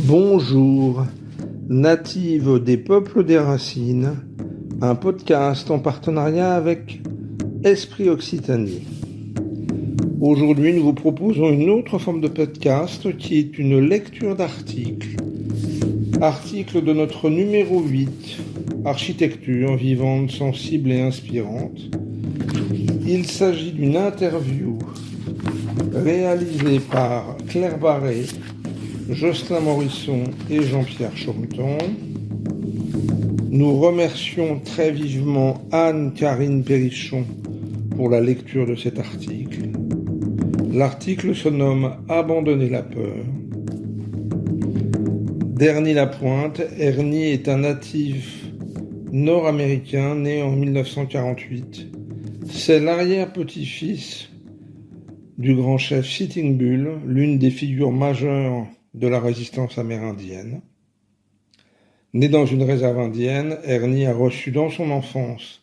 Bonjour, Native des peuples des racines, un podcast en partenariat avec Esprit Occitanie. Aujourd'hui, nous vous proposons une autre forme de podcast qui est une lecture d'articles. Article de notre numéro 8, Architecture vivante, sensible et inspirante. Il s'agit d'une interview réalisée par Claire Barré, Jocelyn Morisson et Jean-Pierre Chaumeton. Nous remercions très vivement Anne-Karine Perrichon pour la lecture de cet article. L'article se nomme « Abandonner la peur ». d'Ernie Lapointe. Ernie est un natif nord-américain né en 1948. C'est l'arrière-petit-fils du grand chef Sitting Bull, l'une des figures majeures de la résistance amérindienne. Né dans une réserve indienne, Ernie a reçu dans son enfance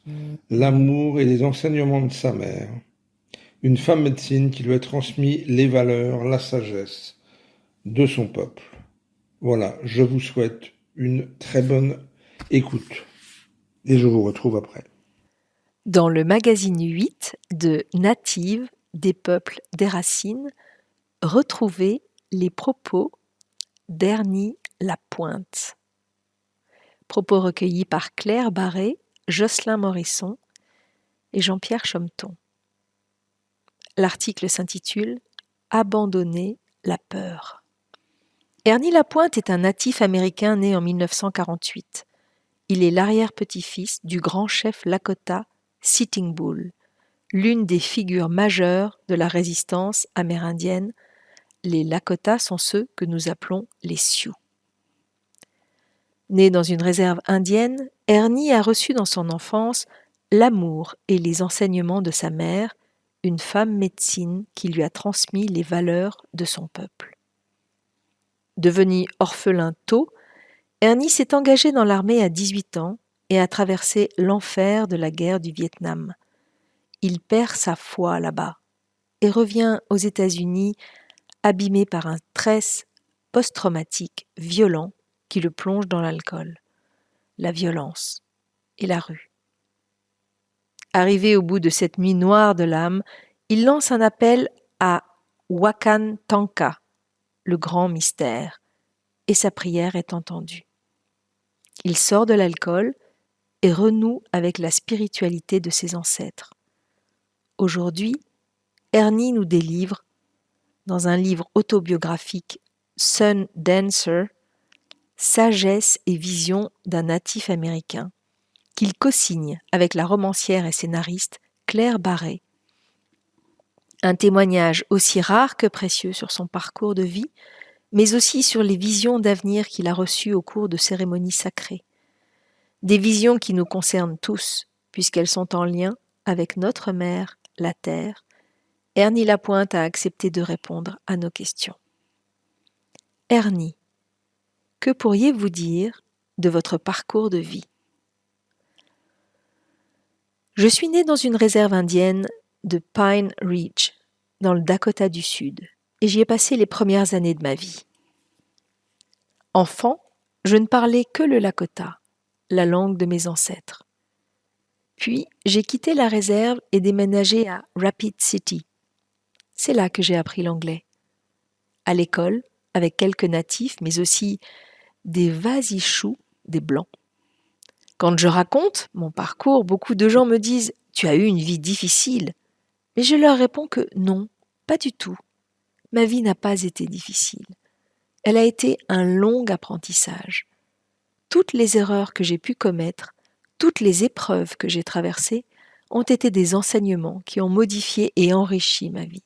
l'amour et les enseignements de sa mère, une femme médecine qui lui a transmis les valeurs, la sagesse de son peuple. Voilà, je vous souhaite une très bonne écoute et je vous retrouve après. Dans le magazine 8 de Native des peuples des racines, retrouvez les propos d'Ernie Lapointe. Propos recueillis par Claire Barré, Jocelyn Morisson et Jean-Pierre Chaumeton. L'article s'intitule « Abandonner la peur ». Ernie Lapointe est un natif américain né en 1948. Il est l'arrière-petit-fils du grand chef Lakota Sitting Bull, l'une des figures majeures de la résistance amérindienne. Les Lakota sont ceux que nous appelons les Sioux. Né dans une réserve indienne, Ernie a reçu dans son enfance l'amour et les enseignements de sa mère, une femme médecine qui lui a transmis les valeurs de son peuple. Devenu orphelin tôt, Ernie s'est engagé dans l'armée à 18 ans et a traversé l'enfer de la guerre du Vietnam. Il perd sa foi là-bas et revient aux États-Unis abîmé par un stress post-traumatique violent qui le plonge dans l'alcool, la violence et la rue. Arrivé au bout de cette nuit noire de l'âme, il lance un appel à Wakan Tanka, le grand mystère, et sa prière est entendue. Il sort de l'alcool et renoue avec la spiritualité de ses ancêtres. Aujourd'hui, Ernie nous délivre, dans un livre autobiographique Sun Dancer, sagesse et vision d'un natif américain, qu'il co-signe avec la romancière et scénariste Claire Barré. Un témoignage aussi rare que précieux sur son parcours de vie, mais aussi sur les visions d'avenir qu'il a reçues au cours de cérémonies sacrées. Des visions qui nous concernent tous, puisqu'elles sont en lien avec notre mère, la Terre. Ernie Lapointe a accepté de répondre à nos questions. Ernie, que pourriez-vous dire de votre parcours de vie ? Je suis née dans une réserve indienne de Pine Ridge, dans le Dakota du Sud, et j'y ai passé les premières années de ma vie. Enfant, je ne parlais que le Lakota, la langue de mes ancêtres. Puis, j'ai quitté la réserve et déménagé à Rapid City. C'est là que j'ai appris l'anglais. À l'école, avec quelques natifs, mais aussi des Wasichous, des Blancs. Quand je raconte mon parcours, beaucoup de gens me disent « Tu as eu une vie difficile ». Mais je leur réponds que non, pas du tout. Ma vie n'a pas été difficile. Elle a été un long apprentissage. Toutes les erreurs que j'ai pu commettre, toutes les épreuves que j'ai traversées ont été des enseignements qui ont modifié et enrichi ma vie.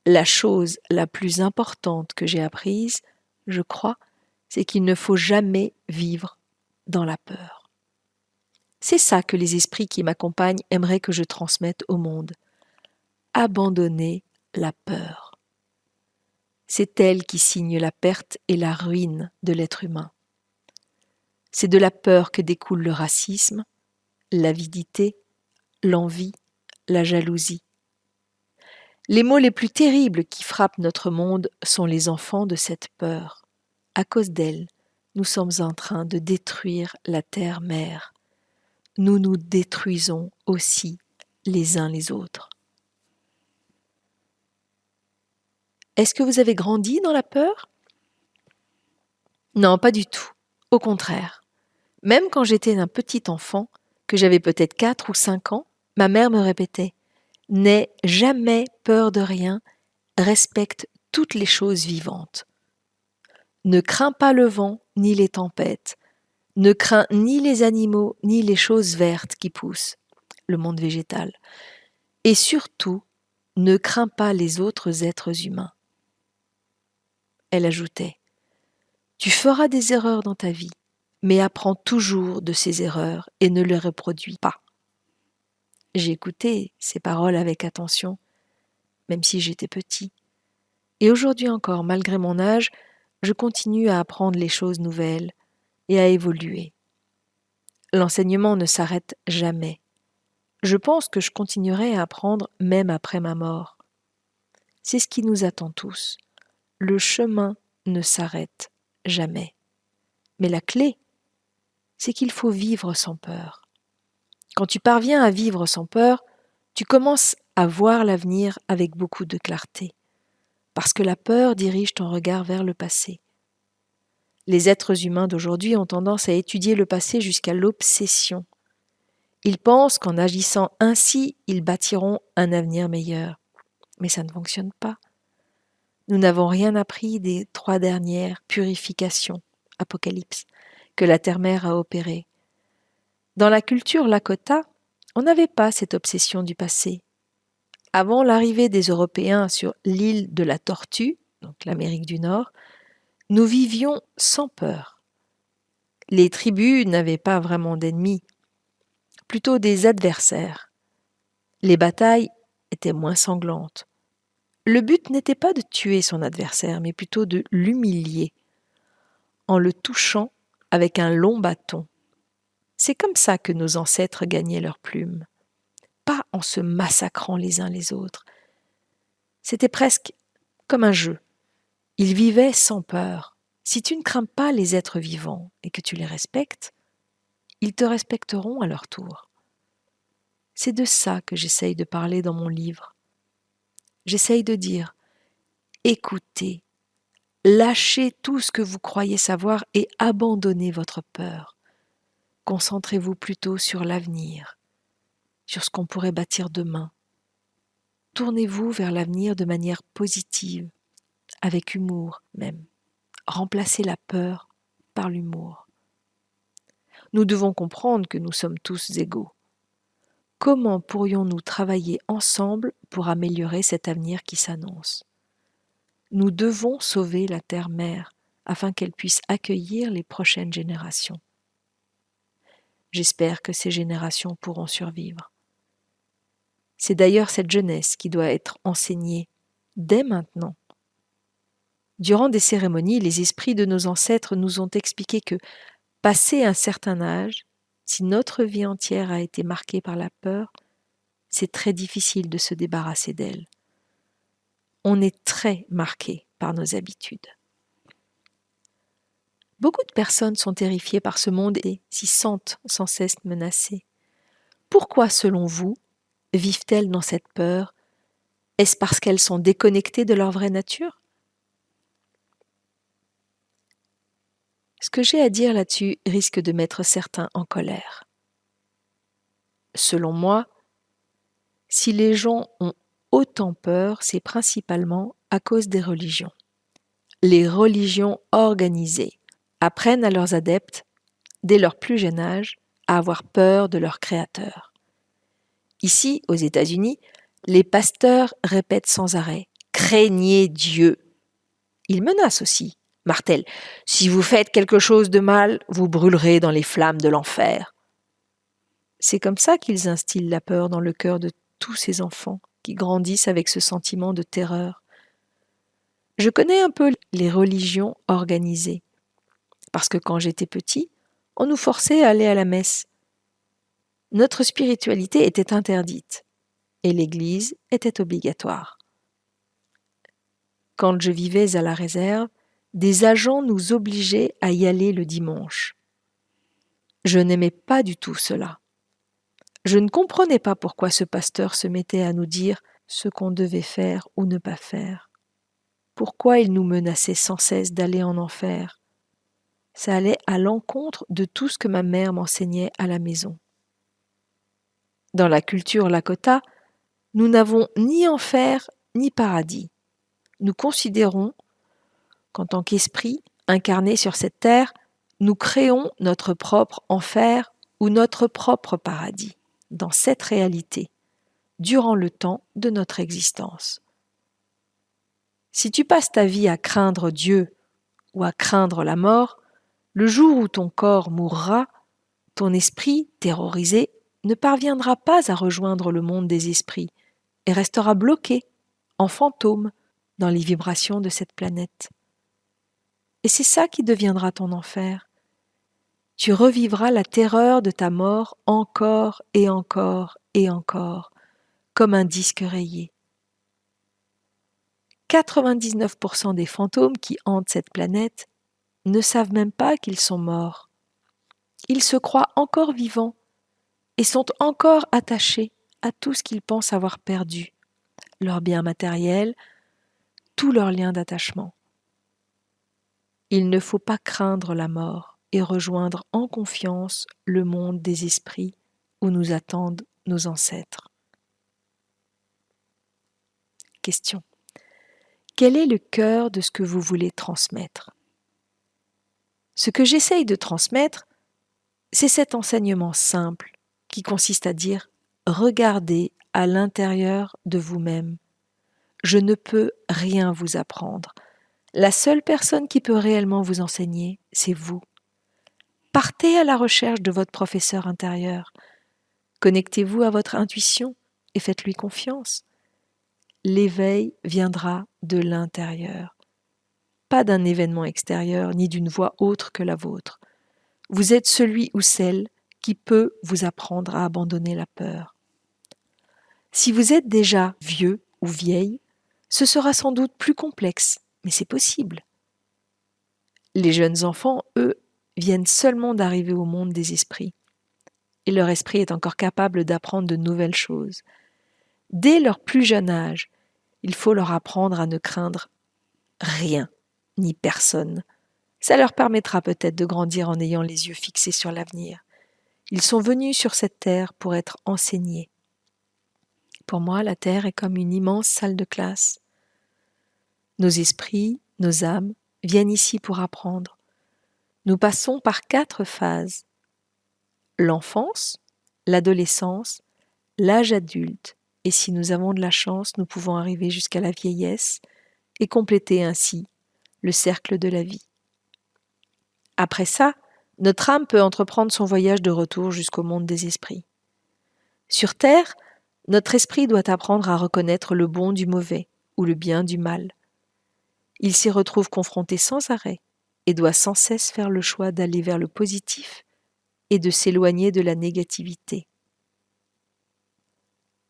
La chose la plus importante que j'ai apprise, je crois, c'est qu'il ne faut jamais vivre dans la peur. C'est ça que les esprits qui m'accompagnent aimeraient que je transmette au monde. Abandonner la peur. C'est elle qui signe la perte et la ruine de l'être humain. C'est de la peur que découle le racisme, l'avidité, l'envie, la jalousie. Les maux les plus terribles qui frappent notre monde sont les enfants de cette peur. À cause d'elle, nous sommes en train de détruire la terre-mère. Nous nous détruisons aussi les uns les autres. Est-ce que vous avez grandi dans la peur ? Non, pas du tout. Au contraire. Même quand j'étais un petit enfant, que j'avais peut-être 4 ou 5 ans, ma mère me répétait « N'aie jamais peur de rien, respecte toutes les choses vivantes. Ne crains pas le vent ni les tempêtes. Ne crains ni les animaux ni les choses vertes qui poussent, le monde végétal. Et surtout, ne crains pas les autres êtres humains. » Elle ajoutait « Tu feras des erreurs dans ta vie, mais apprends toujours de ces erreurs et ne les reproduis pas. » J'ai écouté ces paroles avec attention, même si j'étais petit. Et aujourd'hui encore, malgré mon âge, je continue à apprendre les choses nouvelles et à évoluer. L'enseignement ne s'arrête jamais. Je pense que je continuerai à apprendre même après ma mort. C'est ce qui nous attend tous. Le chemin ne s'arrête jamais. Mais la clé, c'est qu'il faut vivre sans peur. Quand tu parviens à vivre sans peur, tu commences à voir l'avenir avec beaucoup de clarté, parce que la peur dirige ton regard vers le passé. Les êtres humains d'aujourd'hui ont tendance à étudier le passé jusqu'à l'obsession. Ils pensent qu'en agissant ainsi, ils bâtiront un avenir meilleur. Mais ça ne fonctionne pas. Nous n'avons rien appris des 3 dernières purifications, Apocalypse, que la terre-mère a opérées. Dans la culture Lakota, on n'avait pas cette obsession du passé. Avant l'arrivée des Européens sur l'île de la Tortue, donc l'Amérique du Nord, nous vivions sans peur. Les tribus n'avaient pas vraiment d'ennemis, plutôt des adversaires. Les batailles étaient moins sanglantes. Le but n'était pas de tuer son adversaire, mais plutôt de l'humilier, en le touchant avec un long bâton. C'est comme ça que nos ancêtres gagnaient leur plume, pas en se massacrant les uns les autres. C'était presque comme un jeu. Ils vivaient sans peur. Si tu ne crains pas les êtres vivants et que tu les respectes, ils te respecteront à leur tour. C'est de ça que j'essaye de parler dans mon livre. J'essaye de dire, écoutez, lâchez tout ce que vous croyez savoir et abandonnez votre peur. Concentrez-vous plutôt sur l'avenir, sur ce qu'on pourrait bâtir demain. Tournez-vous vers l'avenir de manière positive, avec humour même. Remplacez la peur par l'humour. Nous devons comprendre que nous sommes tous égaux. Comment pourrions-nous travailler ensemble pour améliorer cet avenir qui s'annonce ? Nous devons sauver la terre-mère afin qu'elle puisse accueillir les prochaines générations. J'espère que ces générations pourront survivre. C'est d'ailleurs cette jeunesse qui doit être enseignée dès maintenant. Durant des cérémonies, les esprits de nos ancêtres nous ont expliqué que, passé un certain âge, si notre vie entière a été marquée par la peur, c'est très difficile de se débarrasser d'elle. On est très marqué par nos habitudes. Beaucoup de personnes sont terrifiées par ce monde et s'y sentent sans cesse menacées. Pourquoi, selon vous, vivent-elles dans cette peur ? Est-ce parce qu'elles sont déconnectées de leur vraie nature ? Ce que j'ai à dire là-dessus risque de mettre certains en colère. Selon moi, si les gens ont autant peur, c'est principalement à cause des religions. Les religions organisées apprennent à leurs adeptes, dès leur plus jeune âge, à avoir peur de leur créateur. Ici, aux États-Unis, les pasteurs répètent sans arrêt « Craignez Dieu ». Ils menacent aussi, martèlent « Si vous faites quelque chose de mal, vous brûlerez dans les flammes de l'enfer ». C'est comme ça qu'ils instillent la peur dans le cœur de tous ces enfants qui grandissent avec ce sentiment de terreur. Je connais un peu les religions organisées, parce que quand j'étais petit, on nous forçait à aller à la messe. Notre spiritualité était interdite, et l'église était obligatoire. Quand je vivais à la réserve, des agents nous obligeaient à y aller le dimanche. Je n'aimais pas du tout cela. Je ne comprenais pas pourquoi ce pasteur se mettait à nous dire ce qu'on devait faire ou ne pas faire. Pourquoi il nous menaçait sans cesse d'aller en enfer? Ça allait à l'encontre de tout ce que ma mère m'enseignait à la maison. Dans la culture Lakota, nous n'avons ni enfer ni paradis. Nous considérons qu'en tant qu'esprit incarné sur cette terre, nous créons notre propre enfer ou notre propre paradis dans cette réalité, durant le temps de notre existence. Si tu passes ta vie à craindre Dieu ou à craindre la mort, le jour où ton corps mourra, ton esprit, terrorisé, ne parviendra pas à rejoindre le monde des esprits et restera bloqué, en fantôme, dans les vibrations de cette planète. Et c'est ça qui deviendra ton enfer. Tu revivras la terreur de ta mort encore et encore et encore, comme un disque rayé. 99% des fantômes qui hantent cette planète ne savent même pas qu'ils sont morts. Ils se croient encore vivants et sont encore attachés à tout ce qu'ils pensent avoir perdu, leurs biens matériels, tous leurs liens d'attachement. Il ne faut pas craindre la mort et rejoindre en confiance le monde des esprits où nous attendent nos ancêtres. Question. Quel est le cœur de ce que vous voulez transmettre? Ce que j'essaye de transmettre, c'est cet enseignement simple qui consiste à dire « Regardez à l'intérieur de vous-même. Je ne peux rien vous apprendre. La seule personne qui peut réellement vous enseigner, c'est vous. Partez à la recherche de votre professeur intérieur. Connectez-vous à votre intuition et faites-lui confiance. L'éveil viendra de l'intérieur, pas d'un événement extérieur ni d'une voix autre que la vôtre. Vous êtes celui ou celle qui peut vous apprendre à abandonner la peur. Si vous êtes déjà vieux ou vieille, ce sera sans doute plus complexe, mais c'est possible. Les jeunes enfants, eux, viennent seulement d'arriver au monde des esprits. Et leur esprit est encore capable d'apprendre de nouvelles choses. Dès leur plus jeune âge, il faut leur apprendre à ne craindre rien, ni personne. Ça leur permettra peut-être de grandir en ayant les yeux fixés sur l'avenir. Ils sont venus sur cette terre pour être enseignés. Pour moi, la terre est comme une immense salle de classe. Nos esprits, nos âmes viennent ici pour apprendre. Nous passons par 4 phases. L'enfance, l'adolescence, l'âge adulte, et si nous avons de la chance, nous pouvons arriver jusqu'à la vieillesse et compléter ainsi le cercle de la vie. Après ça, notre âme peut entreprendre son voyage de retour jusqu'au monde des esprits. Sur Terre, notre esprit doit apprendre à reconnaître le bon du mauvais ou le bien du mal. Il s'y retrouve confronté sans arrêt et doit sans cesse faire le choix d'aller vers le positif et de s'éloigner de la négativité.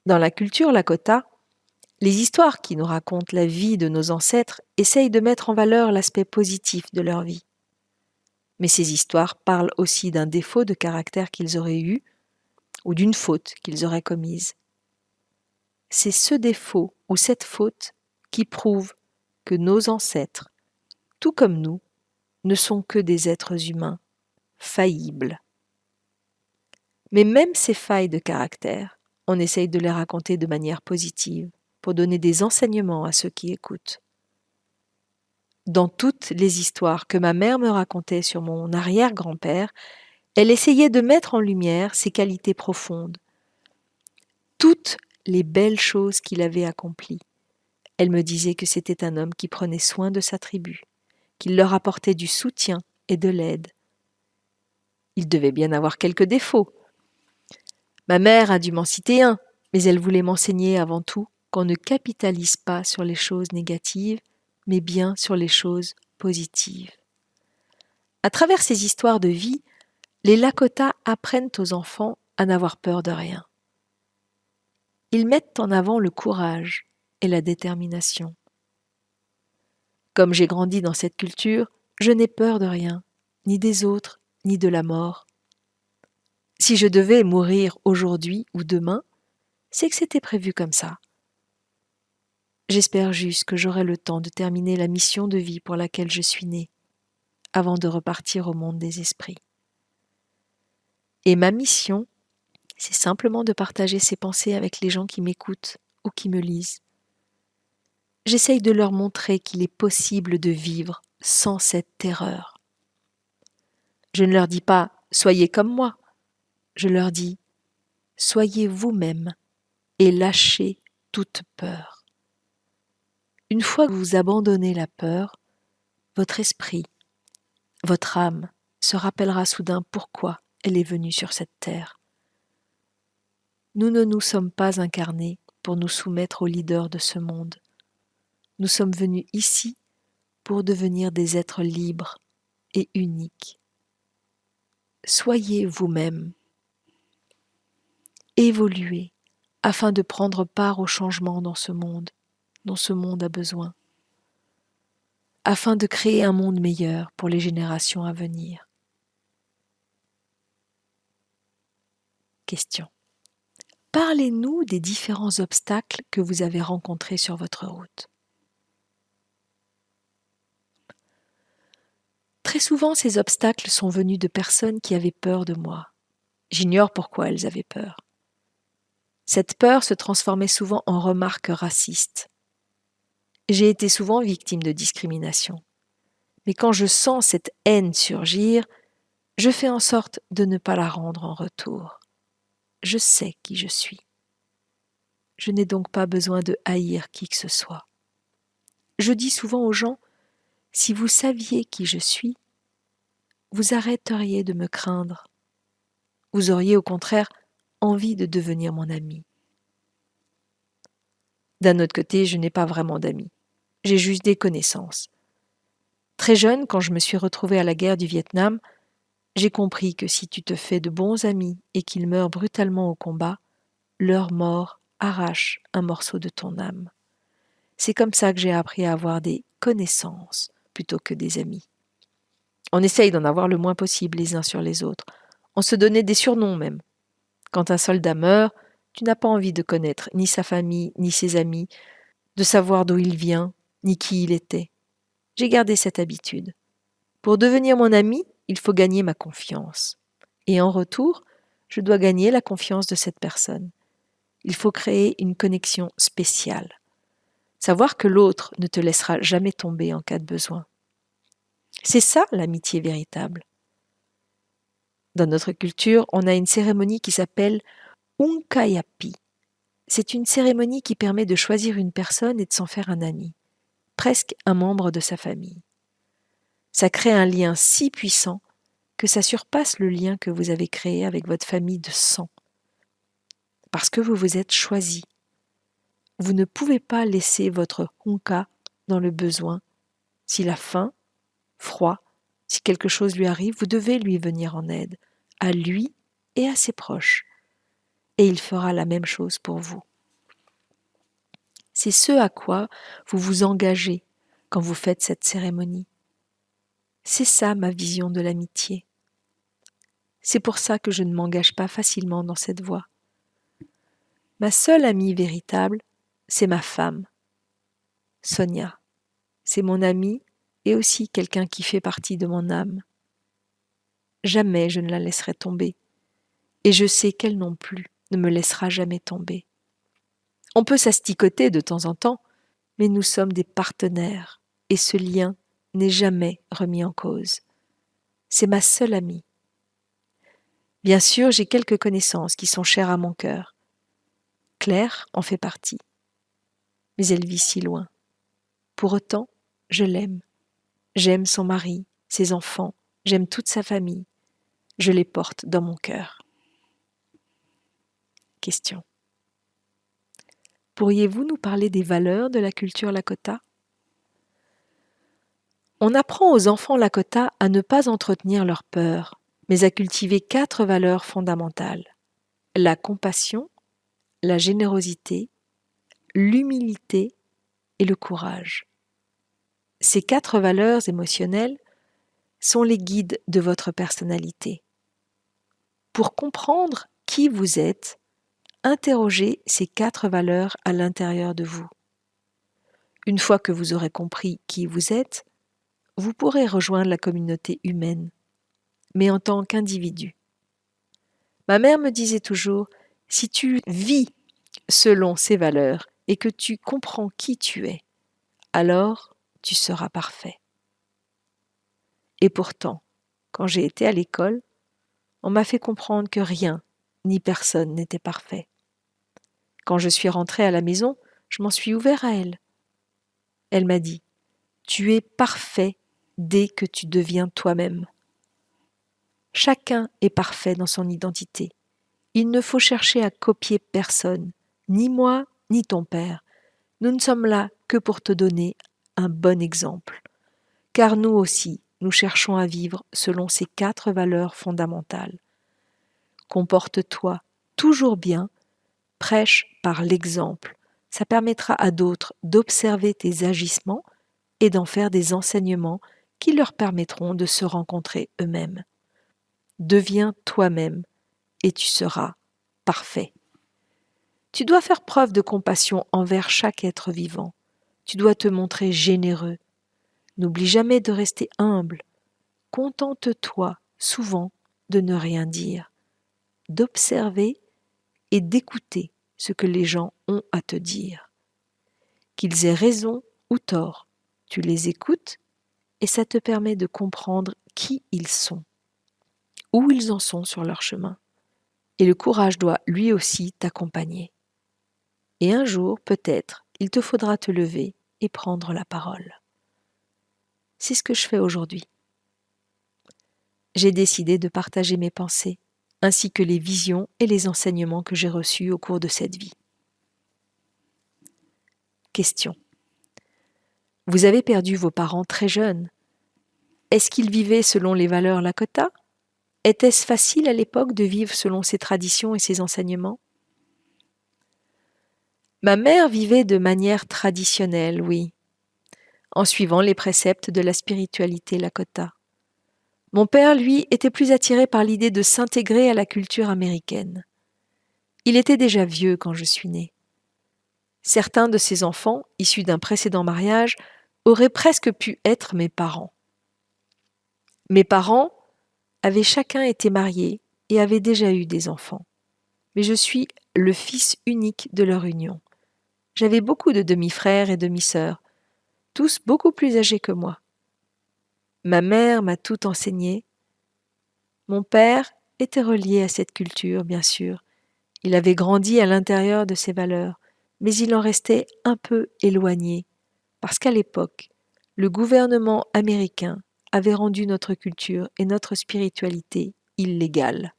Dans la culture Lakota, les histoires qui nous racontent la vie de nos ancêtres essayent de mettre en valeur l'aspect positif de leur vie. Mais ces histoires parlent aussi d'un défaut de caractère qu'ils auraient eu ou d'une faute qu'ils auraient commise. C'est ce défaut ou cette faute qui prouve que nos ancêtres, tout comme nous, ne sont que des êtres humains, faillibles. Mais même ces failles de caractère, on essaye de les raconter de manière positive pour donner des enseignements à ceux qui écoutent. Dans toutes les histoires que ma mère me racontait sur mon arrière-grand-père, elle essayait de mettre en lumière ses qualités profondes, toutes les belles choses qu'il avait accomplies. Elle me disait que c'était un homme qui prenait soin de sa tribu, qu'il leur apportait du soutien et de l'aide. Il devait bien avoir quelques défauts. Ma mère a dû m'en citer un, mais elle voulait m'enseigner avant tout qu'on ne capitalise pas sur les choses négatives, mais bien sur les choses positives. À travers ces histoires de vie, les Lakota apprennent aux enfants à n'avoir peur de rien. Ils mettent en avant le courage et la détermination. Comme j'ai grandi dans cette culture, je n'ai peur de rien, ni des autres, ni de la mort. Si je devais mourir aujourd'hui ou demain, c'est que c'était prévu comme ça. J'espère juste que j'aurai le temps de terminer la mission de vie pour laquelle je suis née, avant de repartir au monde des esprits. Et ma mission, c'est simplement de partager ces pensées avec les gens qui m'écoutent ou qui me lisent. J'essaye de leur montrer qu'il est possible de vivre sans cette terreur. Je ne leur dis pas « soyez comme moi », je leur dis « soyez vous-même et lâchez toute peur ». Une fois que vous abandonnez la peur, votre esprit, votre âme se rappellera soudain pourquoi elle est venue sur cette terre. Nous ne nous sommes pas incarnés pour nous soumettre aux leaders de ce monde. Nous sommes venus ici pour devenir des êtres libres et uniques. Soyez vous-même. Évoluez afin de prendre part au changement dans ce monde dont ce monde a besoin, afin de créer un monde meilleur pour les générations à venir. Question. Parlez-nous des différents obstacles que vous avez rencontrés sur votre route. Très souvent, ces obstacles sont venus de personnes qui avaient peur de moi. J'ignore pourquoi elles avaient peur. Cette peur se transformait souvent en remarques racistes. J'ai été souvent victime de discrimination. Mais quand je sens cette haine surgir, je fais en sorte de ne pas la rendre en retour. Je sais qui je suis. Je n'ai donc pas besoin de haïr qui que ce soit. Je dis souvent aux gens, si vous saviez qui je suis, vous arrêteriez de me craindre. Vous auriez au contraire envie de devenir mon ami. D'un autre côté, je n'ai pas vraiment d'amis. J'ai juste des connaissances. Très jeune, quand je me suis retrouvée à la guerre du Vietnam, j'ai compris que si tu te fais de bons amis et qu'ils meurent brutalement au combat, leur mort arrache un morceau de ton âme. C'est comme ça que j'ai appris à avoir des connaissances plutôt que des amis. On essaye d'en avoir le moins possible les uns sur les autres. On se donnait des surnoms même. Quand un soldat meurt, tu n'as pas envie de connaître ni sa famille, ni ses amis, de savoir d'où il vient, ni qui il était. J'ai gardé cette habitude. Pour devenir mon ami, il faut gagner ma confiance. Et en retour, je dois gagner la confiance de cette personne. Il faut créer une connexion spéciale. Savoir que l'autre ne te laissera jamais tomber en cas de besoin. C'est ça l'amitié véritable. Dans notre culture, on a une cérémonie qui s'appelle Unkayapi. C'est une cérémonie qui permet de choisir une personne et de s'en faire un ami, presque un membre de sa famille. Ça crée un lien si puissant que ça surpasse le lien que vous avez créé avec votre famille de sang. Parce que vous vous êtes choisi. Vous ne pouvez pas laisser votre Unka dans le besoin. S'il a faim, froid, si quelque chose lui arrive, vous devez lui venir en aide, à lui et à ses proches. Et il fera la même chose pour vous. C'est ce à quoi vous vous engagez quand vous faites cette cérémonie. C'est ça ma vision de l'amitié. C'est pour ça que je ne m'engage pas facilement dans cette voie. Ma seule amie véritable, c'est ma femme, Sonia. C'est mon amie et aussi quelqu'un qui fait partie de mon âme. Jamais je ne la laisserai tomber. Et je sais qu'elle non plus ne me laissera jamais tomber. On peut s'asticoter de temps en temps, mais nous sommes des partenaires et ce lien n'est jamais remis en cause. C'est ma seule amie. Bien sûr, j'ai quelques connaissances qui sont chères à mon cœur. Claire en fait partie, mais elle vit si loin. Pour autant, je l'aime. J'aime son mari, ses enfants, j'aime toute sa famille. Je les porte dans mon cœur. Question. Pourriez-vous nous parler des valeurs de la culture Lakota ? On apprend aux enfants Lakota à ne pas entretenir leur peur, mais à cultiver 4 valeurs fondamentales. La compassion, la générosité, l'humilité et le courage. Ces 4 valeurs émotionnelles sont les guides de votre personnalité. Pour comprendre qui vous êtes, interrogez ces 4 valeurs à l'intérieur de vous. Une fois que vous aurez compris qui vous êtes, vous pourrez rejoindre la communauté humaine, mais en tant qu'individu. Ma mère me disait toujours, si tu vis selon ces valeurs et que tu comprends qui tu es, alors tu seras parfait. Et pourtant, quand j'ai été à l'école, on m'a fait comprendre que rien ni personne n'était parfait. Quand je suis rentrée à la maison, je m'en suis ouvert à elle. Elle m'a dit, tu es parfait dès que tu deviens toi-même. Chacun est parfait dans son identité. Il ne faut chercher à copier personne, ni moi, ni ton père. Nous ne sommes là que pour te donner un bon exemple. Car nous aussi, nous cherchons à vivre selon ces 4 valeurs fondamentales. Comporte-toi toujours bien, prêche par l'exemple. Ça permettra à d'autres d'observer tes agissements et d'en faire des enseignements qui leur permettront de se rencontrer eux-mêmes. Deviens toi-même et tu seras parfait. Tu dois faire preuve de compassion envers chaque être vivant. Tu dois te montrer généreux. N'oublie jamais de rester humble. Contente-toi souvent de ne rien dire, d'observer et d'écouter ce que les gens ont à te dire. Qu'ils aient raison ou tort, tu les écoutes et ça te permet de comprendre qui ils sont, où ils en sont sur leur chemin. Et le courage doit lui aussi t'accompagner. Et un jour, peut-être, il te faudra te lever et prendre la parole. C'est ce que je fais aujourd'hui. J'ai décidé de partager mes pensées, ainsi que les visions et les enseignements que j'ai reçus au cours de cette vie. Question. Vous avez perdu vos parents très jeunes. Est-ce qu'ils vivaient selon les valeurs Lakota ? Était-ce facile à l'époque de vivre selon ces traditions et ces enseignements ? Ma mère vivait de manière traditionnelle, oui, en suivant les préceptes de la spiritualité Lakota. Mon père, lui, était plus attiré par l'idée de s'intégrer à la culture américaine. Il était déjà vieux quand je suis née. Certains de ses enfants, issus d'un précédent mariage, auraient presque pu être mes parents. Mes parents avaient chacun été mariés et avaient déjà eu des enfants. Mais je suis le fils unique de leur union. J'avais beaucoup de demi-frères et demi-sœurs, tous beaucoup plus âgés que moi. Ma mère m'a tout enseigné. Mon père était relié à cette culture, bien sûr. Il avait grandi à l'intérieur de ces valeurs, mais il en restait un peu éloigné, parce qu'à l'époque, le gouvernement américain avait rendu notre culture et notre spiritualité illégales.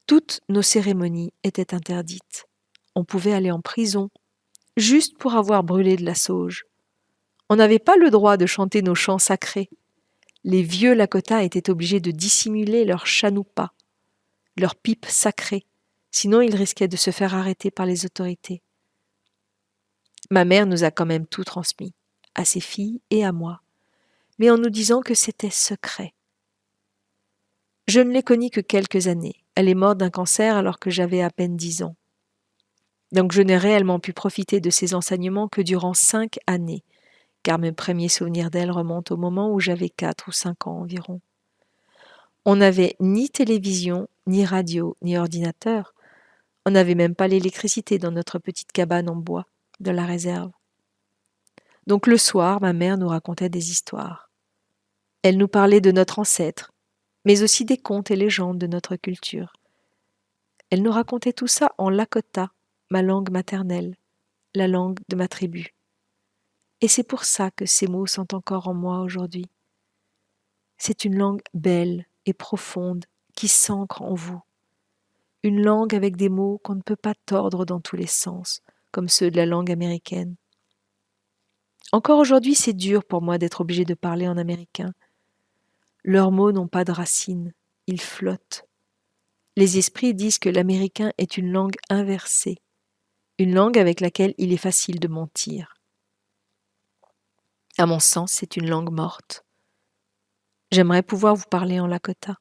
Toutes nos cérémonies étaient interdites. On pouvait aller en prison, juste pour avoir brûlé de la sauge. On n'avait pas le droit de chanter nos chants sacrés. Les vieux Lakota étaient obligés de dissimuler leur chanupa, leur pipe sacrée, sinon ils risquaient de se faire arrêter par les autorités. Ma mère nous a quand même tout transmis, à ses filles et à moi, mais en nous disant que c'était secret. Je ne l'ai connue que quelques années. Elle est morte d'un cancer alors que j'avais à peine 10 ans. Donc je n'ai réellement pu profiter de ses enseignements que durant 5 années, car mes premiers souvenirs d'elle remontent au moment où j'avais 4 ou 5 ans environ. On n'avait ni télévision, ni radio, ni ordinateur. On n'avait même pas l'électricité dans notre petite cabane en bois de la réserve. Donc le soir, ma mère nous racontait des histoires. Elle nous parlait de notre ancêtre, mais aussi des contes et légendes de notre culture. Elle nous racontait tout ça en Lakota, ma langue maternelle, la langue de ma tribu. Et c'est pour ça que ces mots sont encore en moi aujourd'hui. C'est une langue belle et profonde qui s'ancre en vous. Une langue avec des mots qu'on ne peut pas tordre dans tous les sens, comme ceux de la langue américaine. Encore aujourd'hui, c'est dur pour moi d'être obligée de parler en américain. Leurs mots n'ont pas de racines, ils flottent. Les esprits disent que l'américain est une langue inversée, une langue avec laquelle il est facile de mentir. À mon sens, c'est une langue morte. J'aimerais pouvoir vous parler en Lakota.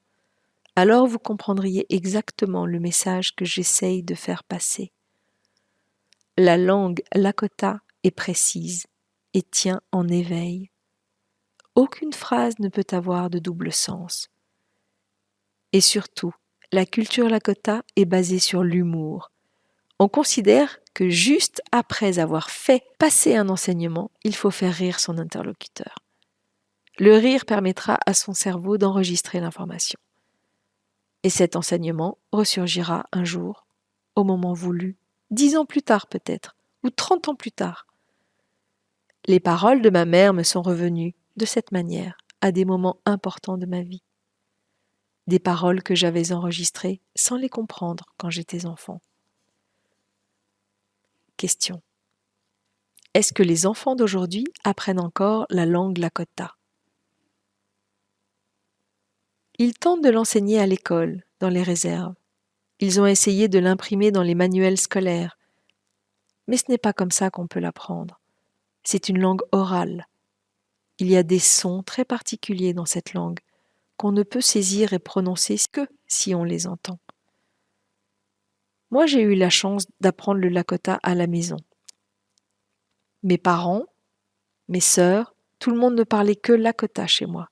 Alors vous comprendriez exactement le message que j'essaye de faire passer. La langue Lakota est précise et tient en éveil. Aucune phrase ne peut avoir de double sens. Et surtout, la culture Lakota est basée sur l'humour. On considère que juste après avoir fait passer un enseignement, il faut faire rire son interlocuteur. Le rire permettra à son cerveau d'enregistrer l'information. Et cet enseignement ressurgira un jour, au moment voulu, 10 ans plus tard peut-être, ou 30 ans plus tard. Les paroles de ma mère me sont revenues de cette manière à des moments importants de ma vie. Des paroles que j'avais enregistrées sans les comprendre quand j'étais enfant. Question. Est-ce que les enfants d'aujourd'hui apprennent encore la langue Lakota? Ils tentent de l'enseigner à l'école, dans les réserves. Ils ont essayé de l'imprimer dans les manuels scolaires. Mais ce n'est pas comme ça qu'on peut l'apprendre. C'est une langue orale. Il y a des sons très particuliers dans cette langue qu'on ne peut saisir et prononcer que si on les entend. Moi, j'ai eu la chance d'apprendre le Lakota à la maison. Mes parents, mes sœurs, tout le monde ne parlait que Lakota chez moi.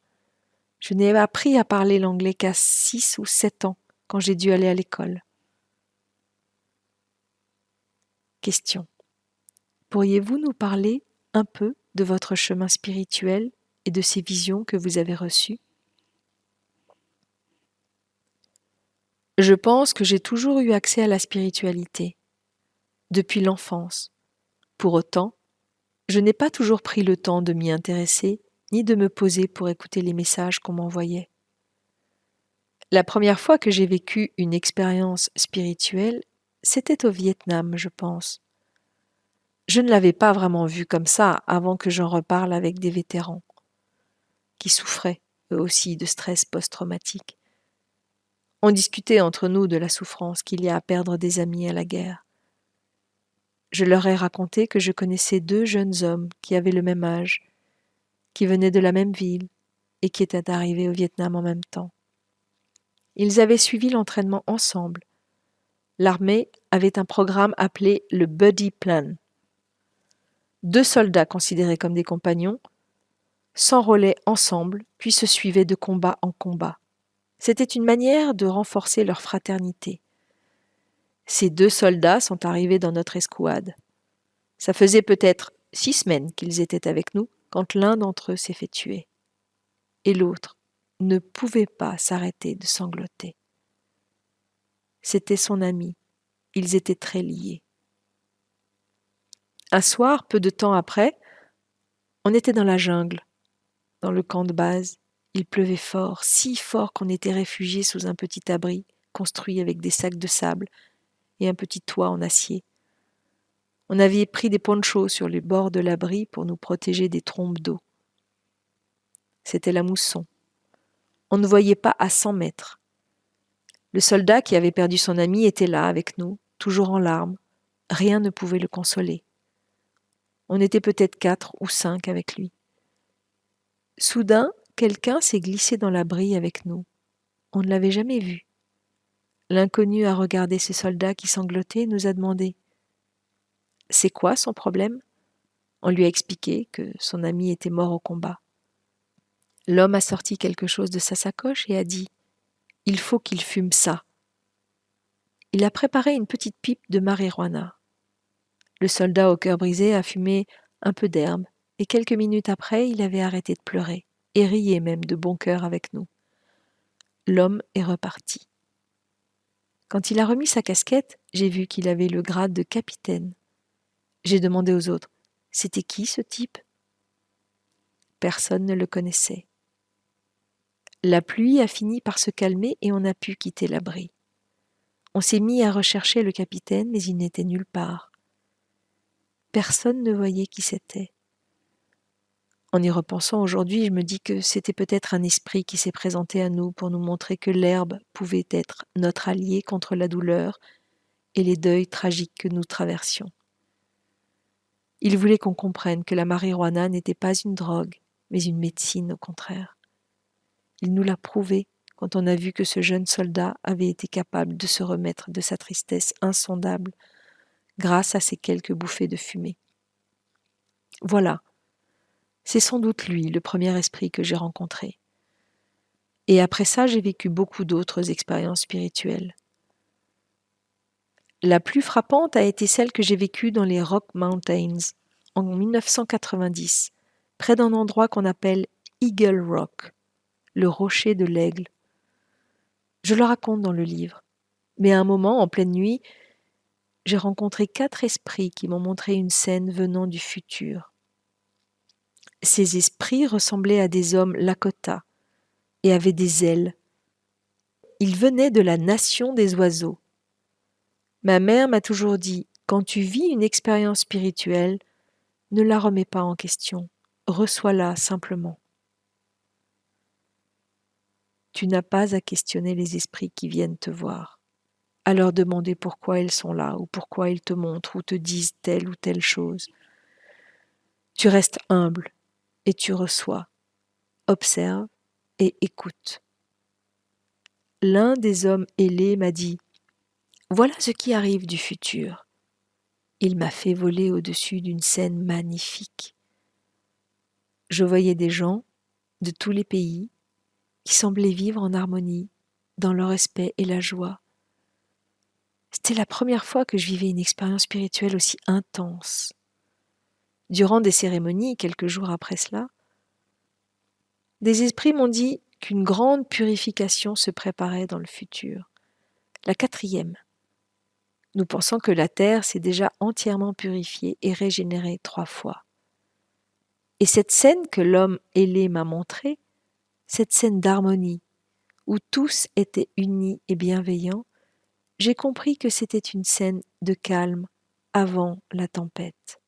Je n'ai appris à parler l'anglais qu'à 6 ou 7 ans, quand j'ai dû aller à l'école. Question. Pourriez-vous nous parler un peu de votre chemin spirituel et de ces visions que vous avez reçues? Je pense que j'ai toujours eu accès à la spiritualité, depuis l'enfance. Pour autant, je n'ai pas toujours pris le temps de m'y intéresser, ni de me poser pour écouter les messages qu'on m'envoyait. La première fois que j'ai vécu une expérience spirituelle, c'était au Vietnam, je pense. Je ne l'avais pas vraiment vu comme ça avant que j'en reparle avec des vétérans, qui souffraient, eux aussi, de stress post-traumatique. On discutait entre nous de la souffrance qu'il y a à perdre des amis à la guerre. Je leur ai raconté que je connaissais 2 jeunes hommes qui avaient le même âge, qui venaient de la même ville et qui étaient arrivés au Vietnam en même temps. Ils avaient suivi l'entraînement ensemble. L'armée avait un programme appelé le Buddy Plan. 2 soldats considérés comme des compagnons s'enrôlaient ensemble puis se suivaient de combat en combat. C'était une manière de renforcer leur fraternité. Ces 2 soldats sont arrivés dans notre escouade. Ça faisait peut-être 6 semaines qu'ils étaient avec nous quand l'un d'entre eux s'est fait tuer. Et l'autre ne pouvait pas s'arrêter de sangloter. C'était son ami. Ils étaient très liés. Un soir, peu de temps après, on était dans la jungle, dans le camp de base. Il pleuvait fort, si fort qu'on était réfugiés sous un petit abri construit avec des sacs de sable et un petit toit en acier. On avait pris des ponchos sur les bords de l'abri pour nous protéger des trombes d'eau. C'était la mousson. On ne voyait pas à 100 mètres. Le soldat qui avait perdu son ami était là avec nous, toujours en larmes. Rien ne pouvait le consoler. On était peut-être 4 ou 5 avec lui. Soudain, quelqu'un s'est glissé dans l'abri avec nous. On ne l'avait jamais vu. L'inconnu a regardé ces soldats qui sanglotaient et nous a demandé « C'est quoi son problème ?» On lui a expliqué que son ami était mort au combat. L'homme a sorti quelque chose de sa sacoche et a dit « Il faut qu'il fume ça ». Il a préparé une petite pipe de marijuana. Le soldat au cœur brisé a fumé un peu d'herbe et quelques minutes après, il avait arrêté de pleurer et riait même de bon cœur avec nous. L'homme est reparti. Quand il a remis sa casquette, j'ai vu qu'il avait le grade de capitaine. J'ai demandé aux autres « C'était qui ce type ?» Personne ne le connaissait. La pluie a fini par se calmer et on a pu quitter l'abri. On s'est mis à rechercher le capitaine, mais il n'était nulle part. Personne ne voyait qui c'était. En y repensant aujourd'hui, je me dis que c'était peut-être un esprit qui s'est présenté à nous pour nous montrer que l'herbe pouvait être notre allié contre la douleur et les deuils tragiques que nous traversions. Il voulait qu'on comprenne que la marijuana n'était pas une drogue, mais une médecine au contraire. Il nous l'a prouvé quand on a vu que ce jeune soldat avait été capable de se remettre de sa tristesse insondable grâce à ces quelques bouffées de fumée. Voilà, c'est sans doute lui le premier esprit que j'ai rencontré. Et après ça, j'ai vécu beaucoup d'autres expériences spirituelles. La plus frappante a été celle que j'ai vécue dans les Rock Mountains en 1990, près d'un endroit qu'on appelle Eagle Rock, le rocher de l'aigle. Je le raconte dans le livre, mais à un moment, en pleine nuit, j'ai rencontré 4 esprits qui m'ont montré une scène venant du futur. Ces esprits ressemblaient à des hommes Lakota et avaient des ailes. Ils venaient de la nation des oiseaux. Ma mère m'a toujours dit, quand tu vis une expérience spirituelle, ne la remets pas en question, reçois-la simplement. Tu n'as pas à questionner les esprits qui viennent te voir, à leur demander pourquoi ils sont là ou pourquoi ils te montrent ou te disent telle ou telle chose. Tu restes humble et tu reçois, observe et écoute. L'un des hommes ailés m'a dit « Voilà ce qui arrive du futur ». Il m'a fait voler au-dessus d'une scène magnifique. Je voyais des gens de tous les pays qui semblaient vivre en harmonie, dans le respect et la joie. C'était la première fois que je vivais une expérience spirituelle aussi intense. Durant des cérémonies, quelques jours après cela, des esprits m'ont dit qu'une grande purification se préparait dans le futur, la 4e. Nous pensons que la Terre s'est déjà entièrement purifiée et régénérée 3 fois. Et cette scène que l'homme ailé m'a montrée, cette scène d'harmonie, où tous étaient unis et bienveillants, j'ai compris que c'était une scène de calme avant la tempête.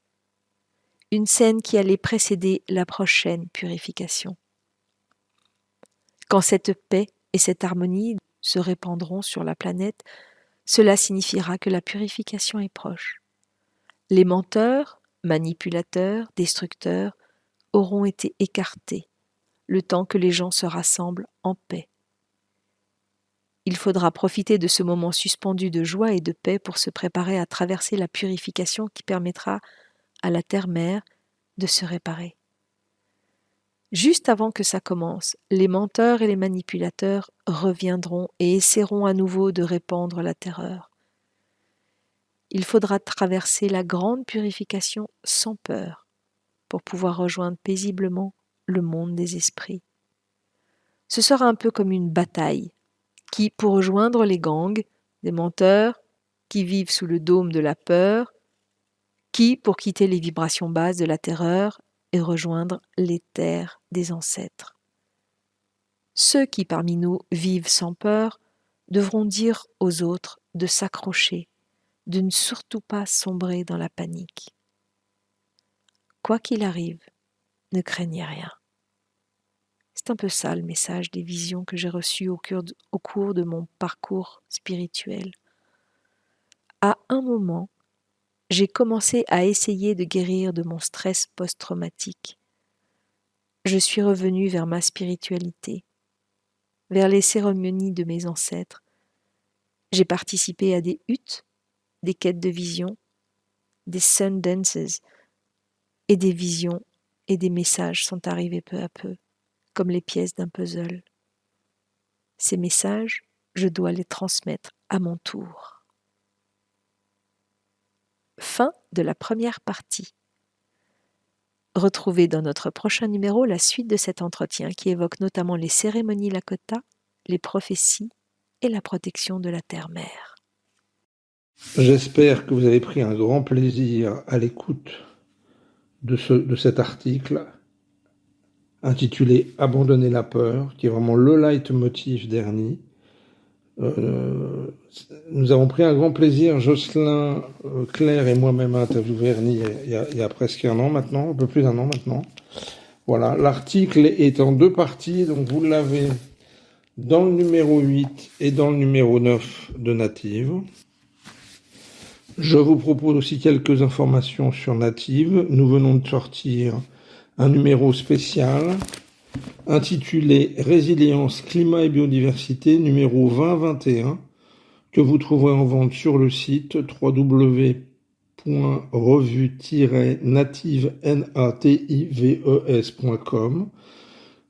Une scène qui allait précéder la prochaine purification. Quand cette paix et cette harmonie se répandront sur la planète, cela signifiera que la purification est proche. Les menteurs, manipulateurs, destructeurs auront été écartés, le temps que les gens se rassemblent en paix. Il faudra profiter de ce moment suspendu de joie et de paix pour se préparer à traverser la purification qui permettra à la terre-mère de se réparer. Juste avant que ça commence, les menteurs et les manipulateurs reviendront et essaieront à nouveau de répandre la terreur. Il faudra traverser la grande purification sans peur pour pouvoir rejoindre paisiblement le monde des esprits. Ce sera un peu comme une bataille qui, pour rejoindre les gangs, des menteurs qui vivent sous le dôme de la peur, qui, pour quitter les vibrations basses de la terreur et rejoindre les terres des ancêtres. Ceux qui parmi nous vivent sans peur devront dire aux autres de s'accrocher, de ne surtout pas sombrer dans la panique. Quoi qu'il arrive, ne craignez rien. C'est un peu ça le message des visions que j'ai reçues au cours de mon parcours spirituel. À un moment, j'ai commencé à essayer de guérir de mon stress post-traumatique. Je suis revenue vers ma spiritualité, vers les cérémonies de mes ancêtres. J'ai participé à des huttes, des quêtes de vision, des sun dances, et des visions et des messages sont arrivés peu à peu, comme les pièces d'un puzzle. Ces messages, je dois les transmettre à mon tour. Fin de la première partie. Retrouvez dans notre prochain numéro la suite de cet entretien qui évoque notamment les cérémonies Lakota, les prophéties et la protection de la terre-mère. J'espère que vous avez pris un grand plaisir à l'écoute de cet article intitulé « Abandonner la peur », qui est vraiment le leitmotiv d'Ernie. Nous avons pris un grand plaisir, Jocelyn, Claire et moi-même, à interviewer Ernie il y a presque un an maintenant, un peu plus d'un an maintenant. Voilà, l'article est en 2 parties, donc vous l'avez dans le numéro 8 et dans le numéro 9 de Native. Je vous propose aussi quelques informations sur Native. Nous venons de sortir un numéro spécial intitulé Résilience, climat et biodiversité, numéro 2021, que vous trouverez en vente sur le site www.revue-natives.com.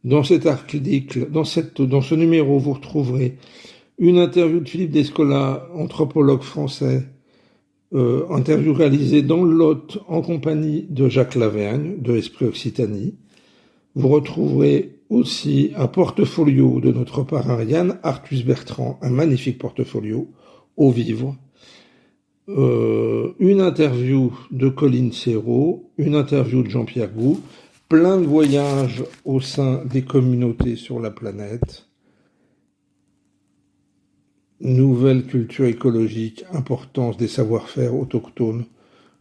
Dans cet article, dans ce numéro, vous retrouverez une interview de Philippe Descola, anthropologue français, interview réalisée dans le Lot en compagnie de Jacques Lavergne de Esprit Occitanie. Vous retrouverez aussi un portfolio de notre parrain Yann Arthus Bertrand, un magnifique portfolio au vivre, une interview de Colline Serrault, une interview de Jean-Pierre Gou, plein de voyages au sein des communautés sur la planète, nouvelle culture écologique, importance des savoir-faire autochtones.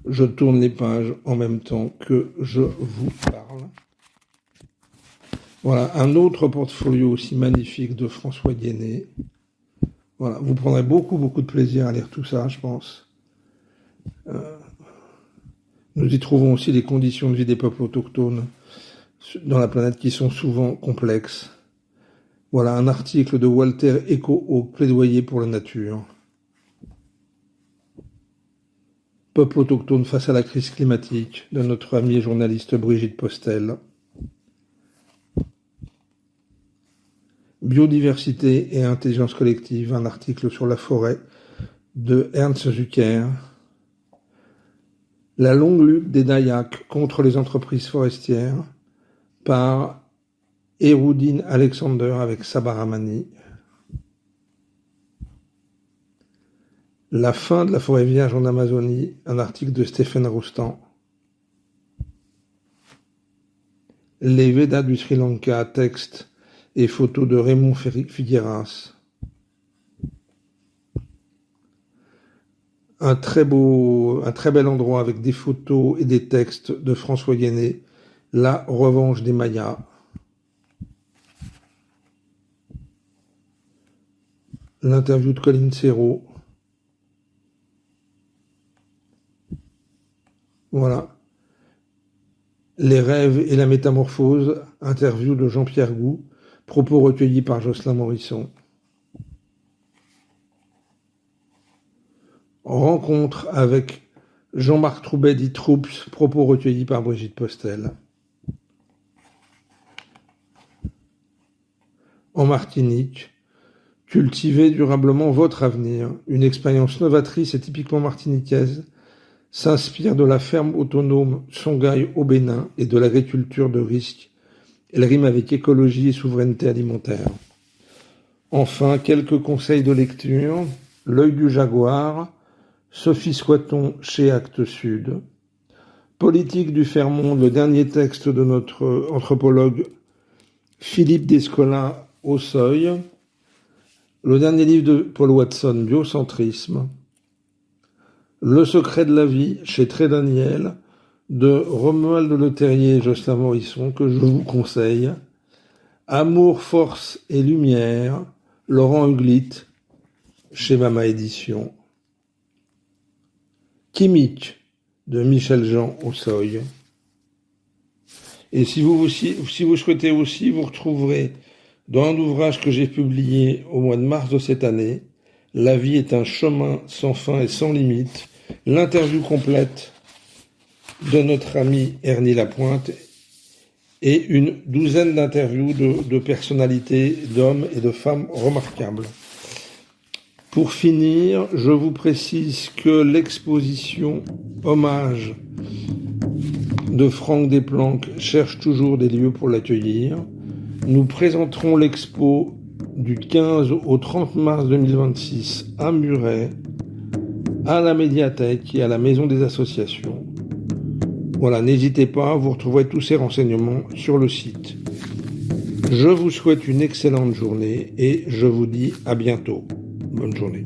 Je tourne les pages en même temps que je vous parle. Voilà, un autre portfolio aussi magnifique de François Guéné. Voilà, vous prendrez beaucoup de plaisir à lire tout ça, je pense. Nous y trouvons aussi les conditions de vie des peuples autochtones dans la planète qui sont souvent complexes. Voilà un article de Walter Eco au plaidoyer pour la nature. Peuple autochtone face à la crise climatique de notre amie journaliste Brigitte Postel. Biodiversité et intelligence collective, un article sur la forêt de Ernst Zucker. La longue lutte des Dayaks contre les entreprises forestières par Héroudine Alexander avec Sabaramani. La fin de la forêt vierge en Amazonie, un article de Stéphane Roustan. Les Védas du Sri Lanka, texte et photos de Raymond Figueras. Un très bel endroit avec des photos et des textes de François Guéné, La revanche des Mayas. L'interview de Colline Serrault. Voilà. Les rêves et la métamorphose, interview de Jean-Pierre Gou, propos recueillis par Jocelyn Morisson. Rencontre avec Jean-Marc Troubet dit Troups, propos recueillis par Brigitte Postel. En Martinique, cultivez durablement votre avenir. Une expérience novatrice et typiquement martiniquaise s'inspire de la ferme autonome Songhai au Bénin et de l'agriculture de risque. Elle rime avec écologie et souveraineté alimentaire. Enfin, quelques conseils de lecture. L'œil du jaguar, Sophie Squaton chez Actes Sud. Politique du Fairmonde, le dernier texte de notre anthropologue Philippe Descola au Seuil. Le dernier livre de Paul Watson, Biocentrisme. Le secret de la vie, chez Très Daniel, de Romuald Le Terrier et Jocelyn Morisson, que je vous conseille. Amour, force et lumière, Laurent Huglit, chez Mama Édition. Kimik, de Michel Jean au Seuil. Et si vous souhaitez aussi, vous retrouverez dans un ouvrage que j'ai publié au mois de mars de cette année, La vie est un chemin sans fin et sans limite, l'interview complète de notre ami Ernie Lapointe et une douzaine d'interviews de personnalités, d'hommes et de femmes remarquables. Pour finir, je vous précise que l'exposition Hommage de Franck Desplanques cherche toujours des lieux pour l'accueillir. Nous présenterons l'expo du 15 au 30 mars 2026 à Muret, à la médiathèque et à la maison des associations. Voilà, n'hésitez pas, vous retrouverez tous ces renseignements sur le site. Je vous souhaite une excellente journée et je vous dis à bientôt. Bonne journée.